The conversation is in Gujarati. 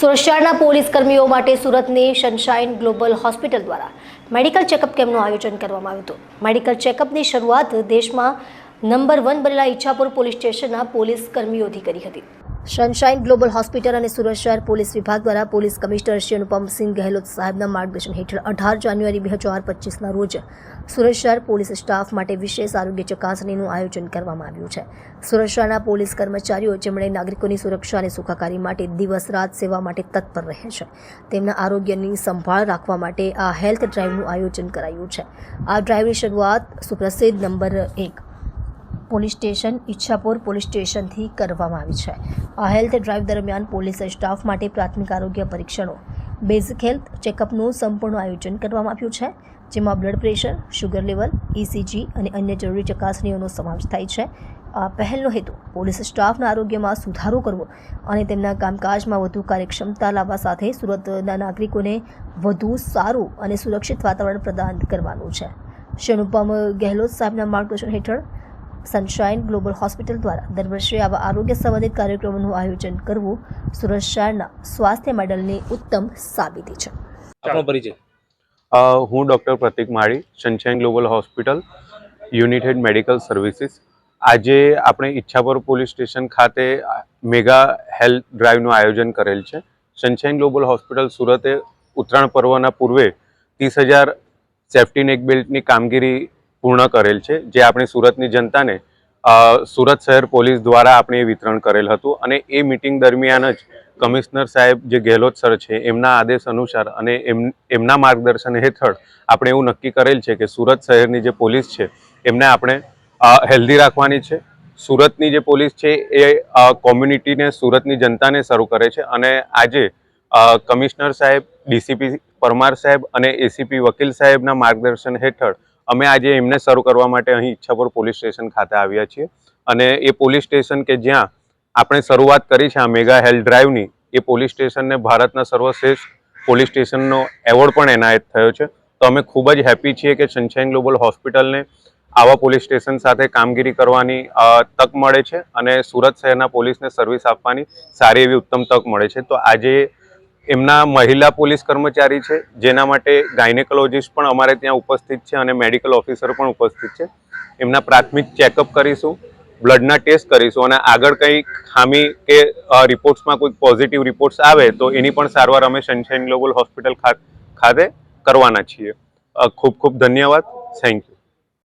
સુરક્ષાના પોલીસ કર્મીઓ માટે સુરતની સનશાઇન ગ્લોબલ હોસ્પિટલ દ્વારા મેડિકલ ચેકઅપ કેમ્પનું આયોજન કરવામાં આવ્યું હતું। મેડિકલ ચેકઅપની શરૂઆત દેશમાં નંબર 1 બનેલા ઈચ્છાપુર પોલીસ સ્ટેશનના પોલીસ કર્મીઓથી કરી હતી। સનશાઇન ગ્લોબલ હોસ્પિટલ અને સુરત શહેર પોલીસ વિભાગ દ્વારા પોલીસ કમિશનર શ્રી અનુપમસિંહ ગહેલોત સાહેબના માર્ગદર્શન હેઠળ 18 જાન્યુઆરી 2025ના રોજ સુરત શહેર પોલીસ સ્ટાફ માટે વિશેષ આરોગ્ય ચકાસણીનું આયોજન કરવામાં આવ્યું છે। સુરત શહેરના પોલીસ કર્મચારીઓ જેમણે નાગરિકોની સુરક્ષા અને સુખાકારી માટે દિવસ રાત સેવા માટે તત્પર રહે છે, તેમના આરોગ્યની સંભાળ રાખવા માટે આ હેલ્થ ડ્રાઈવનું આયોજન કરાયું છે। આ ડ્રાઈવની શરૂઆત સુપ્રસિદ્ધ number 1 police station Ichchhapur police સ્ટેશનથી કરવામાં આવી છે। આ હેલ્થ ડ્રાઈવ દરમિયાન પોલીસ સ્ટાફ માટે પ્રાથમિક આરોગ્ય પરીક્ષણો, બેઝિક હેલ્થ ચેકઅપનું સંપૂર્ણ આયોજન કરવામાં આવ્યું છે, જેમાં blood pressure, sugar level, ECG અને અન્ય જરૂરી ચકાસણીઓનો સમાવેશ થાય છે। આ પહેલનો હેતુ પોલીસ સ્ટાફના આરોગ્યમાં સુધારો કરવો અને તેમના કામકાજમાં વધુ કાર્યક્ષમતા લાવવા સાથે સુરતના નાગરિકોને વધુ સારું અને સુરક્ષિત વાતાવરણ પ્રદાન કરવાનું છે। શ્રી અનુપમ ગહેલોત સાહેબના માર્ગદર્શન હેઠળ સનશાઇન ગ્લોબલ હોસ્પિટલ દ્વારા દર વર્ષે આવા આરોગ્ય સંબંધિત કાર્યક્રમોનું આયોજન કરવું સુરત શહેરના સ્વાસ્થ્ય મોડેલની ઉત્તમ સાબિતી છે। આપનો પરિચય? હું doctor Pratik Mali, Sunshine Global Hospital, United Medical Services. આજે આપણે ઈચ્છાપુર પોલીસ સ્ટેશન ખાતે મેગા હેલ્થ ડ્રાઈવનું આયોજન કરેલ છે। સનશાઇન ગ્લોબલ હોસ્પિટલ સુરતે ઉત્તરાયણ પર્વના પૂર્વે 30,000 સેફ્ટી નેક બેલ્ટની કામગીરી પૂર્ણ કરેલ છે, જે આપણી સુરતની જનતાને સુરત શહેર પોલીસ દ્વારા આપણે વિતરણ કરેલ હતું। અને એ મિટિંગ દરમિયાન જ કમિશનર સાહેબ જે ગેહલોત સર છે એમના આદેશ અનુસાર અને એમના માર્ગદર્શન હેઠળ આપણે એવું નક્કી કરેલ છે કે સુરત શહેરની જે પોલીસ છે એમને આપણે હેલ્ધી રાખવાની છે। સુરતની જે પોલીસ છે એ કોમ્યુનિટીને, સુરતની જનતાને શરૂ કરે છે। અને આજે કમિશનર સાહેબ, DCP પરમાર સાહેબ અને ACP વકીલ સાહેબના માર્ગદર્શન હેઠળ અમે આજે એમને શરૂ કરવા માટે અહીં ઈચ્છાપુર પોલીસ સ્ટેશન ખાતે આવ્યા છીએ। અને એ પોલીસ સ્ટેશન કે જ્યાં આપણે શરૂઆત કરી છે આ મેગા હેલ્થ ડ્રાઈવની, એ પોલીસ સ્ટેશનને ભારતના સર્વશ્રેષ્ઠ પોલીસ સ્ટેશનનો એવોર્ડ પણ એનાયત થયો છે। તો અમે ખૂબ જ હેપી છીએ કે સનશાઇન ગ્લોબલ હોસ્પિટલને આવા પોલીસ સ્ટેશન સાથે કામગીરી કરવાની તક મળે છે અને સુરત શહેરના પોલીસને સર્વિસ આપવાની સારી એવી ઉત્તમ તક મળે છે। તો આજે એમના મહિલા પોલીસ કર્મચારી છે, જેના માટે ગાયનેકોલોજીસ્ટ પણ અમારે ત્યાં ઉપસ્થિત છે અને મેડિકલ ઓફિસર પણ ઉપસ્થિત છે। એમના પ્રાથમિક ચેકઅપ કરીશું, બ્લડના ટેસ્ટ કરીશું અને આગળ કંઈ ખામી કે રિપોર્ટ્સમાં કોઈ પોઝિટિવ રિપોર્ટ્સ આવે તો એની પણ સારવાર અમે સનશાઇન ગ્લોબલ હોસ્પિટલ ખાતે કરવાના છીએ। ખૂબ ખૂબ ધન્યવાદ, થેન્ક યુ।